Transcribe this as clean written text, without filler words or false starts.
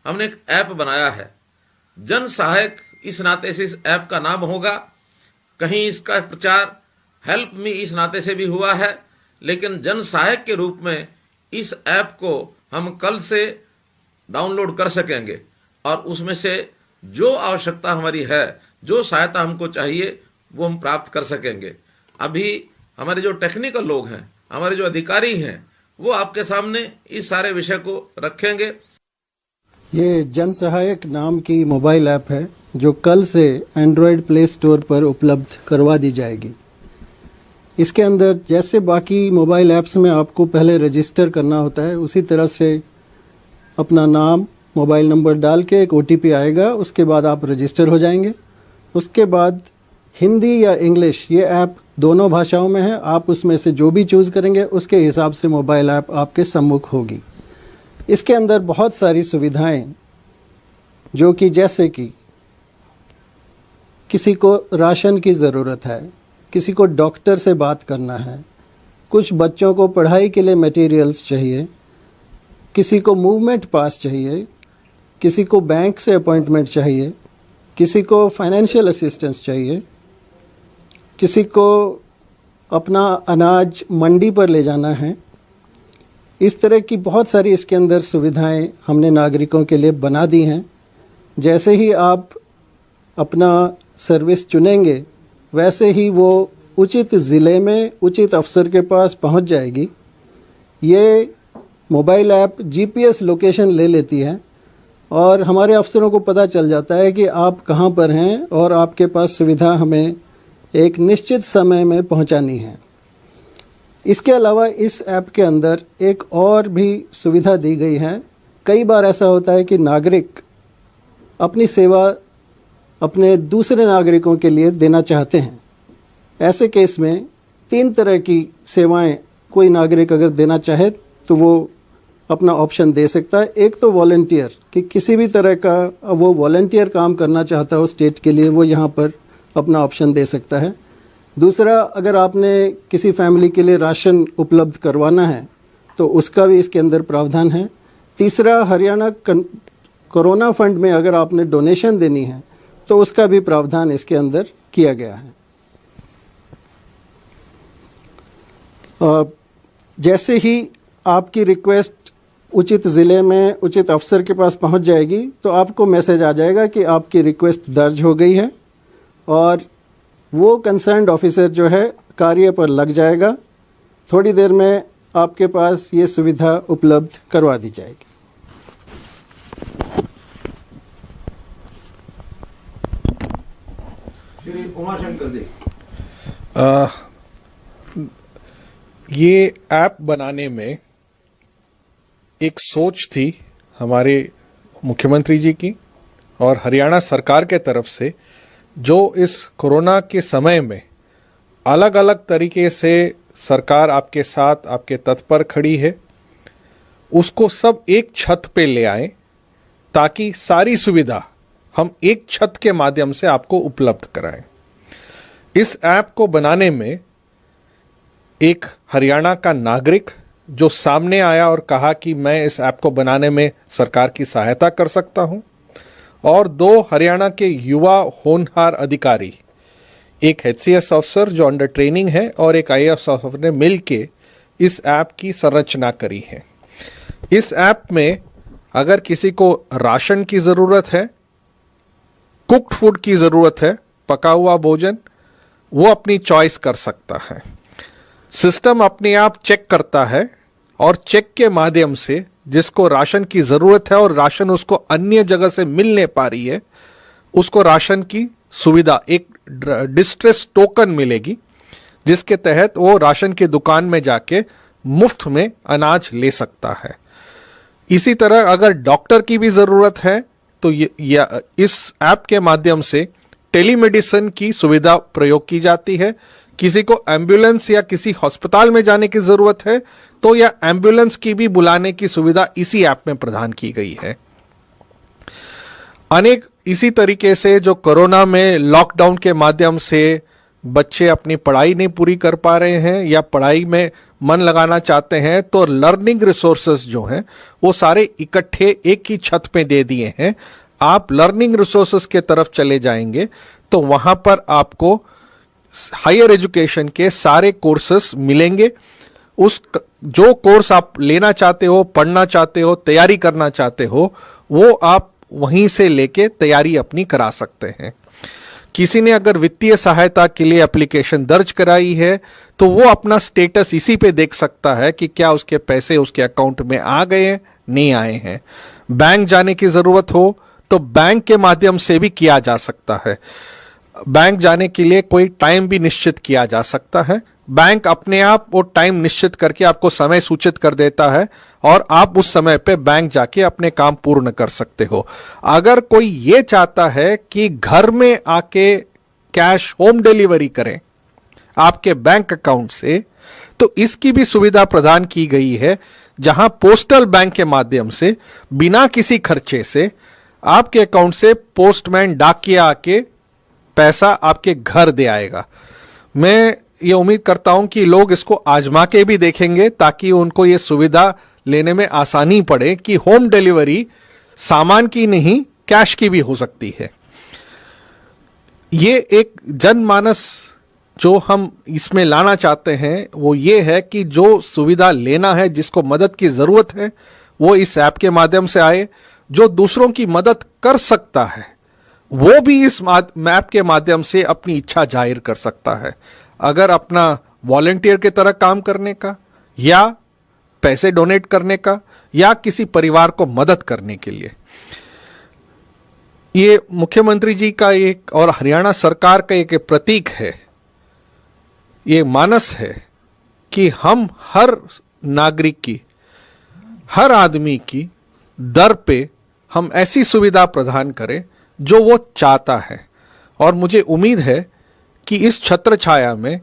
हमने एक ऐप बनाया है जन सहायक। इस नाते से इस ऐप का नाम होगा। कहीं इसका प्रचार हेल्प मी इस नाते से भी हुआ है, लेकिन जन सहायक के रूप में इस ऐप को हम कल से डाउनलोड कर सकेंगे और उसमें से जो आवश्यकता हमारी है, जो सहायता हमको चाहिए, वो हम प्राप्त कर सकेंगे। अभी हमारे जो टेक्निकल लोग हैं, हमारे जो अधिकारी हैं, वो आपके सामने इस सारे विषय को रखेंगे। ये जन सहायक नाम की मोबाइल ऐप है जो कल से एंड्रॉयड प्ले स्टोर पर उपलब्ध करवा दी जाएगी। इसके अंदर जैसे बाकी मोबाइल ऐप्स में आपको पहले रजिस्टर करना होता है, उसी तरह से अपना नाम, मोबाइल नंबर डाल के एक OTP आएगा, उसके बाद आप रजिस्टर हो जाएंगे। उसके बाद हिंदी या इंग्लिश, ये ऐप दोनों भाषाओं में है। आप उसमें से जो भी चूज़ करेंगे उसके हिसाब से मोबाइल ऐप आपके सम्मुख होगी। इसके अंदर बहुत सारी सुविधाएं, जो कि जैसे कि किसी को राशन की ज़रूरत है, किसी को डॉक्टर से बात करना है, कुछ बच्चों को पढ़ाई के लिए मटेरियल्स चाहिए, किसी को मूवमेंट पास चाहिए, किसी को बैंक से अपॉइंटमेंट चाहिए, किसी को फाइनेंशियल असिस्टेंस चाहिए, किसी को अपना अनाज मंडी पर ले जाना है। इस तरह की बहुत सारी इसके अंदर सुविधाएं हमने नागरिकों के लिए बना दी हैं। जैसे ही आप अपना सर्विस चुनेंगे, वैसे ही वो उचित ज़िले में उचित अफसर के पास पहुंच जाएगी। ये मोबाइल ऐप GPS लोकेशन ले लेती है और हमारे अफसरों को पता चल जाता है कि आप कहां पर हैं और आपके पास सुविधा हमें एक निश्चित समय में पहुंचानी है। इसके अलावा इस ऐप के अंदर एक और भी सुविधा दी गई है। कई बार ऐसा होता है कि नागरिक अपनी सेवा अपने दूसरे नागरिकों के लिए देना चाहते हैं। ऐसे केस में 3 तरह की सेवाएं कोई नागरिक अगर देना चाहे तो वो अपना ऑप्शन दे सकता है। एक तो वॉलंटियर, कि किसी भी तरह का वो वॉलंटियर काम करना चाहता हो स्टेट के लिए, वो यहाँ पर अपना ऑप्शन दे सकता है। दूसरा, अगर आपने किसी फैमिली के लिए राशन उपलब्ध करवाना है तो उसका भी इसके अंदर प्रावधान है। तीसरा, हरियाणा कोरोना फंड में अगर आपने डोनेशन देनी है तो उसका भी प्रावधान इसके अंदर किया गया है। जैसे ही आपकी रिक्वेस्ट उचित ज़िले में उचित अफसर के पास पहुंच जाएगी तो आपको मैसेज आ जाएगा कि आपकी रिक्वेस्ट दर्ज हो गई है और वो कंसर्न्ड ऑफिसर जो है कार्य पर लग जाएगा। थोड़ी देर में आपके पास ये सुविधा उपलब्ध करवा दी जाएगी। श्री उमाशंकर जी, ये ऐप बनाने में एक सोच थी हमारे मुख्यमंत्री जी की और हरियाणा सरकार के तरफ से, जो इस कोरोना के समय में अलग अलग तरीके से सरकार आपके साथ, आपके तत्पर खड़ी है, उसको सब एक छत पे ले आए ताकि सारी सुविधा हम एक छत के माध्यम से आपको उपलब्ध कराएं। इस ऐप को बनाने में एक हरियाणा का नागरिक जो सामने आया और कहा कि मैं इस ऐप को बनाने में सरकार की सहायता कर सकता हूं, और 2 हरियाणा के युवा होनहार अधिकारी, एक HCS अफसर जो अंडर ट्रेनिंग है और एक IAS अफसर ने मिलके इस ऐप की संरचना करी है। इस ऐप में अगर किसी को राशन की ज़रूरत है, कुक्ड फूड की ज़रूरत है, पका हुआ भोजन, वो अपनी चॉइस कर सकता है। सिस्टम अपने आप चेक करता है और चेक के माध्यम से जिसको राशन की ज़रूरत है और राशन उसको अन्य जगह से मिल नहीं पा रही है, उसको राशन की सुविधा, एक डिस्ट्रेस टोकन मिलेगी जिसके तहत वो राशन की दुकान में जाके मुफ्त में अनाज ले सकता है। इसी तरह अगर डॉक्टर की भी ज़रूरत है तो इस ऐप के माध्यम से टेलीमेडिसिन की सुविधा प्रयोग की जाती है। किसी को एम्बुलेंस या किसी अस्पताल में जाने की ज़रूरत है तो यह एम्बुलेंस की भी बुलाने की सुविधा इसी ऐप में प्रदान की गई है। अनेक इसी तरीके से जो कोरोना में लॉकडाउन के माध्यम से बच्चे अपनी पढ़ाई नहीं पूरी कर पा रहे हैं या पढ़ाई में मन लगाना चाहते हैं, तो लर्निंग रिसोर्सेज जो हैं वो सारे इकट्ठे एक ही छत पे दे दिए हैं। आप लर्निंग रिसोर्सेज के तरफ चले जाएंगे तो वहां पर आपको हायर एजुकेशन के सारे कोर्सेस मिलेंगे। उस जो कोर्स आप लेना चाहते हो, पढ़ना चाहते हो, तैयारी करना चाहते हो, वो आप वहीं से लेके तैयारी अपनी करा सकते हैं। किसी ने अगर वित्तीय सहायता के लिए एप्लीकेशन दर्ज कराई है तो वो अपना स्टेटस इसी पे देख सकता है कि क्या उसके पैसे उसके अकाउंट में आ गए हैं, नहीं आए हैं। बैंक जाने की जरूरत हो तो बैंक के माध्यम से भी किया जा सकता है। बैंक जाने के लिए कोई टाइम भी निश्चित किया जा सकता है। बैंक अपने आप वो टाइम निश्चित करके आपको समय सूचित कर देता है और आप उस समय पे बैंक जाके अपने काम पूर्ण कर सकते हो। अगर कोई ये चाहता है कि घर में आके कैश होम डिलीवरी करें आपके बैंक अकाउंट से, तो इसकी भी सुविधा प्रदान की गई है, जहां पोस्टल बैंक के माध्यम से बिना किसी खर्चे से आपके अकाउंट से पोस्टमैन डाकिया आके पैसा आपके घर दे आएगा। मैं ये उम्मीद करता हूं कि लोग इसको आजमा के भी देखेंगे ताकि उनको ये सुविधा लेने में आसानी पड़े कि होम डिलीवरी सामान की नहीं कैश की भी हो सकती है। ये एक जनमानस जो हम इसमें लाना चाहते हैं वो ये है कि जो सुविधा लेना है, जिसको मदद की जरूरत है, वो इस ऐप के माध्यम से आए। जो दूसरों की मदद कर सकता है वो भी इस ऐप के माध्यम से अपनी इच्छा जाहिर कर सकता है। अगर अपना वॉलंटियर की तरह काम करने का, या पैसे डोनेट करने का, या किसी परिवार को मदद करने के लिए। ये मुख्यमंत्री जी का एक और हरियाणा सरकार का एक प्रतीक है, ये मानस है कि हम हर नागरिक की, हर आदमी की दर पे हम ऐसी सुविधा प्रदान करें जो वो चाहता है। और मुझे उम्मीद है कि इस छत्र छाया में